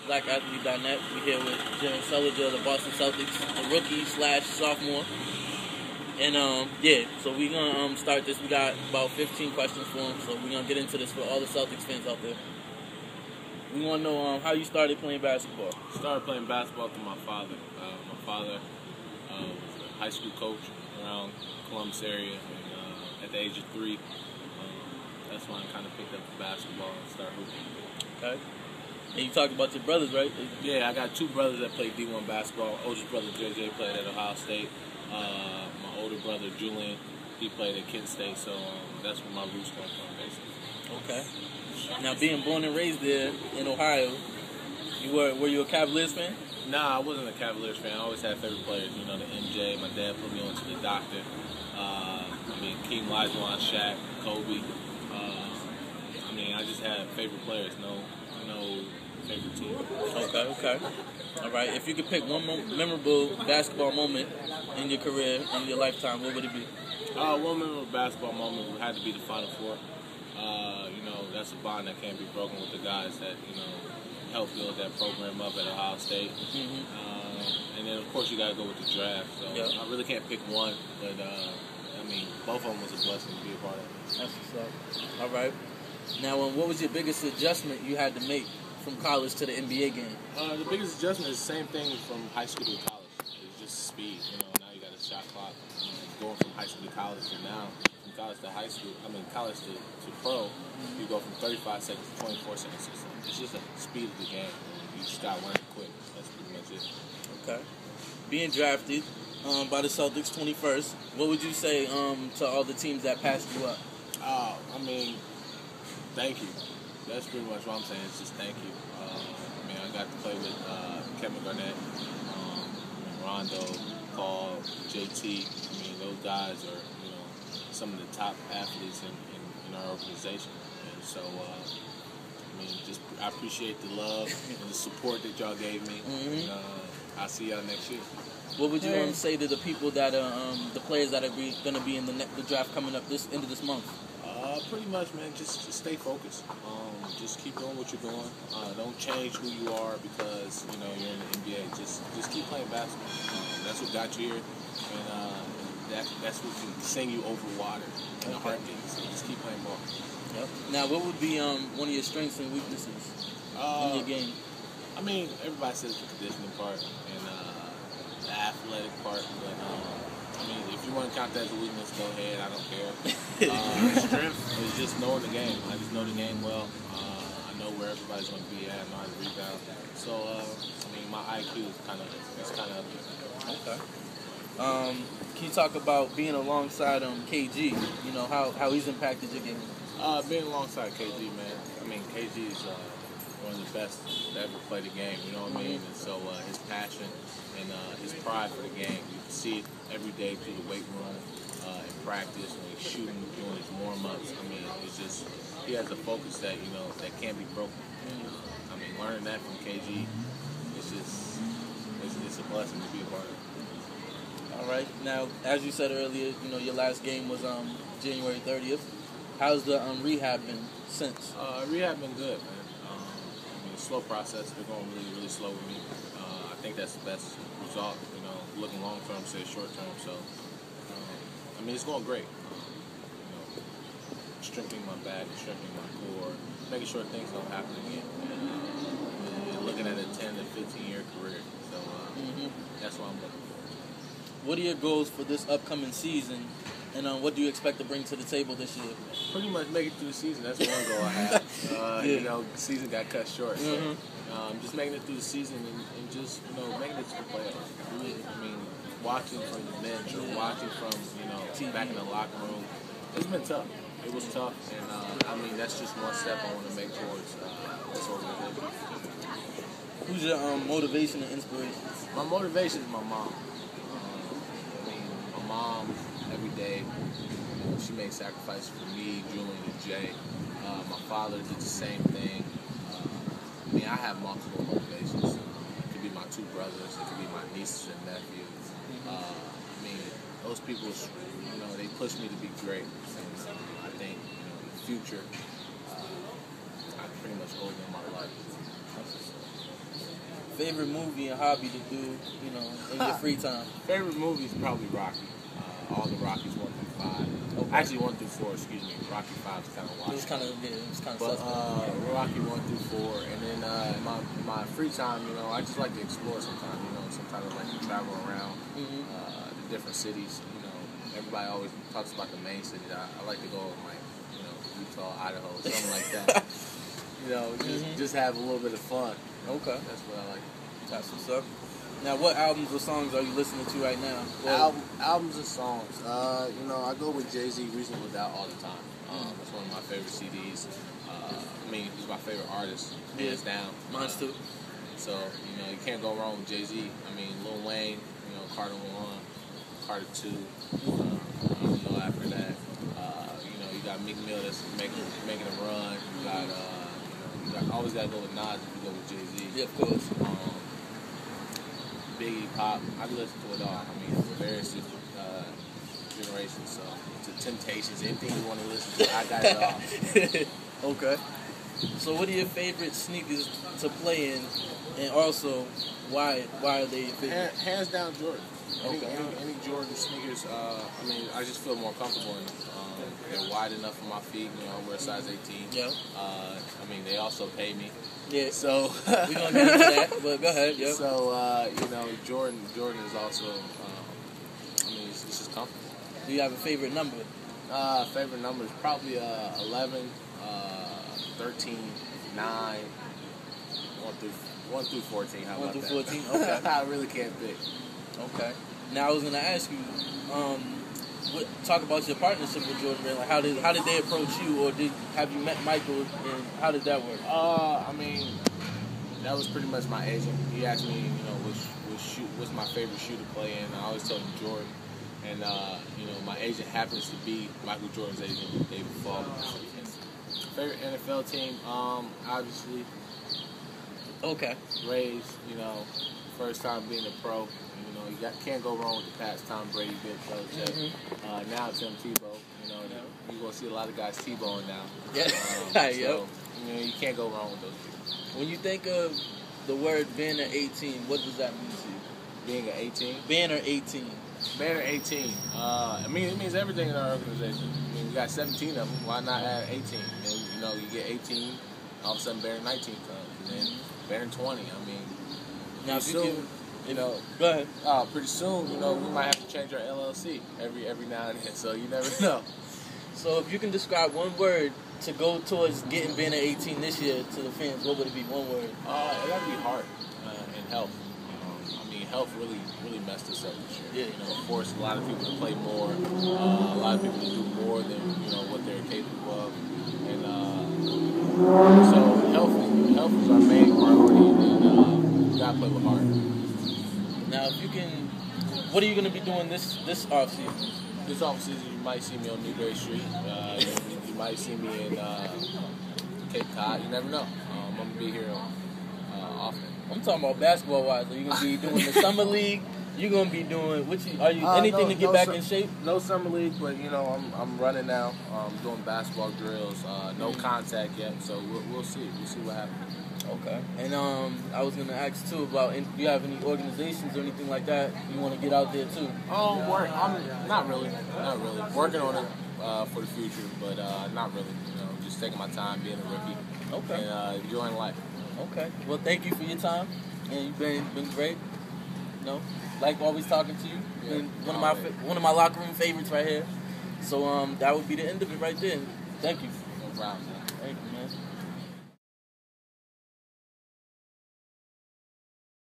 blackathletes.net. We're here with Jim Sullinger of the Boston Celtics, a rookie/sophomore. And so we're gonna start this. We got about 15 questions for him, so we're gonna get into this for all the Celtics fans out there. We want to know how you started playing basketball. Started playing basketball through my father. My father was a high school coach around Columbus area, and at the age of 3, that's when I kind of picked up the basketball and started hooping. Okay. And you talked about your brothers, right? Yeah, I got 2 brothers that played D1 basketball. Oldest brother JJ played at Ohio State. My older brother Julian, he played at Kent State. So that's where my roots come from, basically. Okay. Now, being born and raised there in Ohio, were you a Cavaliers fan? Nah, I wasn't a Cavaliers fan. I always had favorite players. You know, the MJ. My dad put me on to the Doctor. King Olajuwon, Shaq, Kobe. I just had favorite players. No favorite team. Okay. All right. If you could pick one memorable basketball moment in your career, in your lifetime, what would it be? One memorable basketball moment would have to be the Final Four. That's a bond that can't be broken with the guys that, helped build that program up at Ohio State. Mm-hmm. And then, of course, you got to go with the draft. So I really can't pick one, but, both of them was a blessing to be a part of. That's what's up. All right. Now, what was your biggest adjustment you had to make from college to the NBA game? The biggest adjustment is the same thing from high school to college. It's just speed. Now you got a shot clock. Going from high school to college to now, from college to college to pro, you go from 35 seconds to 24 seconds. It's just the speed of the game. You just got to learn it quick. That's pretty much it. Okay. Being drafted by the Celtics 21st, what would you say to all the teams that passed you up? Thank you. That's pretty much what I'm saying. It's just thank you. I got to play with Kevin Garnett, Rondo, Paul, JT. Those guys are, some of the top athletes in our organization. And so, I appreciate the love and the support that y'all gave me. Mm-hmm. And, I'll see y'all next year. What would you say to the people that the players that are going to be in the draft coming up end of this month? Pretty much, man. Just stay focused. Just keep doing what you're doing. Don't change who you are because you're in the NBA. Just keep playing basketball. That's what got you here, and that's what can sing you over water in a heartbeat. So just keep playing ball. Yep. Now, what would be one of your strengths and weaknesses in your game? Everybody says the conditioning part and the athletic part, but if you want to count that as a weakness, go ahead. I don't care. Strength is just knowing the game. I just know the game well. I know where everybody's going to be at. I know how to rebound. So, my IQ is kind of up there. Okay. Can you talk about being alongside KG? How he's impacted your game? Being alongside KG, man. KG is one of the best to ever play the game. You know what I mean? And so his passion and his pride for the game, you can see it every day through the weight room, in practice, when he's shooting, doing his warm-ups. It's just, he has a focus that, that can't be broken. Learning that from KG, it's a blessing to be a part of. All right. Now, as you said earlier, your last game was January 30th. How's the rehab been since? Rehab been good, man. Slow process. They're going really, really slow with me. I think that's the best result. Looking long term, say short term. So, it's going great. Strengthening my back, strengthening my core, making sure things don't happen again. And looking at a 10 to 15 year career. So that's what I'm looking for. What are your goals for this upcoming season? And what do you expect to bring to the table this year? Pretty much make it through the season. That's one goal I have. The season got cut short. So, just making it through the season and just, making it to the playoffs. Watching from the bench or watching from, back in the locker room, it's been tough. It was tough. And, that's just one step I want to make towards this organization. Who's your motivation and inspiration? My motivation is my mom. My mom, every day, she makes sacrifices for me, Julian, and Jay. My father did the same thing. I have multiple motivations. It could be my 2 brothers. It could be my nieces and nephews. Those people, they push me to be great. And I think, in the future, I pretty much owe them my life. favorite movie and hobby to do, in your free time? Favorite movie is probably Rocky. All the Rockies 1 through 5. Okay. Actually 1 through 4. Excuse me. Rocky 5 is kind of watched. It was kind of suspect. Rocky 1 through 4, and then my free time, I just like to explore sometimes. Sometimes I like to travel around the different cities. Everybody always talks about the main cities. I like to go like Utah, Idaho, something like that. Just have a little bit of fun. Okay. That's what I like. That's what's up. Now, what albums or songs are you listening to right now? Albums and songs. I go with Jay-Z, Reasonable Doubt all the time. That's one of my favorite CDs. He's my favorite artist, hands down. Mine's too. So, you can't go wrong with Jay-Z. Lil Wayne, Carter 1, Carter 2. After that, you got Meek Mill that's making a run. You always got to go with Nas if you go with Jay-Z. Yeah, of course. Biggie, Pop, I listen to it all. For various generations, so to Temptations, anything you want to listen to, I got it all. Okay. So what are your favorite sneakers to play in, and also why are they your favorite? Hands down Jordan. Okay. Any Jordan sneakers, I just feel more comfortable in them. They're wide enough for my feet. I wear size 18. Yeah. They also pay me. Yeah. So we're gonna get into that, but go ahead. Yeah. So Jordan is also. It's just comfortable. Do you have a favorite number? Favorite number is probably 11, 13, 9, 1 through 14. How about 1 that? through 14. Okay. I really can't pick. Okay. Now I was gonna ask you, talk about your partnership with Jordan Brand. Like how did they approach you, or have you met Michael, and how did that work? That was pretty much my agent. He asked me, what's my favorite shoe to play in. I always told him Jordan, and my agent happens to be Michael Jordan's agent, David Falk. Favorite NFL team, obviously. Okay. Rays, first time being a pro. You can't go wrong with the past. Tom Brady, Bill Belichick. Now Tim Tebow. You're going to see a lot of guys Tebowing now. Yeah. So, you can't go wrong with those people. When you think of the word banner 18, what does that mean to you? Being an 18? Banner 18. Banner 18. It means everything in our organization. We got 17 of them. Why not add 18? And, you get 18, all of a sudden banner 19 comes. And then banner 20. Now, soon, go ahead. Pretty soon, we might have to change our LLC every now and then. So you never know. So if you can describe one word to go towards getting banner 18 this year to the fans, what would it be? One word. It got to be heart and health. Health really messed us up this year. Yeah. Forced a lot of people to play more. A lot of people to do more than what they're capable of. And so health is our main priority. And we gotta play with heart. Now, if you can, what are you gonna be doing this off season? This off season, you might see me on Newberry Street. You might see me in Cape Cod. You never know. I'm gonna be here often. I'm talking about basketball-wise. Are you going to be doing the summer league? You're going to be doing anything to get back in shape? No summer league, but I'm running now. Doing basketball drills. No contact yet, so we'll see. We'll see what happens. Okay. And I was going to ask too about, do you have any organizations or anything like that you want to get out there too? I'm not really working on it for the future, but not really. Just taking my time, being a rookie, okay, and enjoying life. Okay. Well, thank you for your time, and you've been great. Like always talking to you. Yeah. Been one of my locker room favorites right here. So that would be the end of it right there. Thank you. No problem. Thank you, man.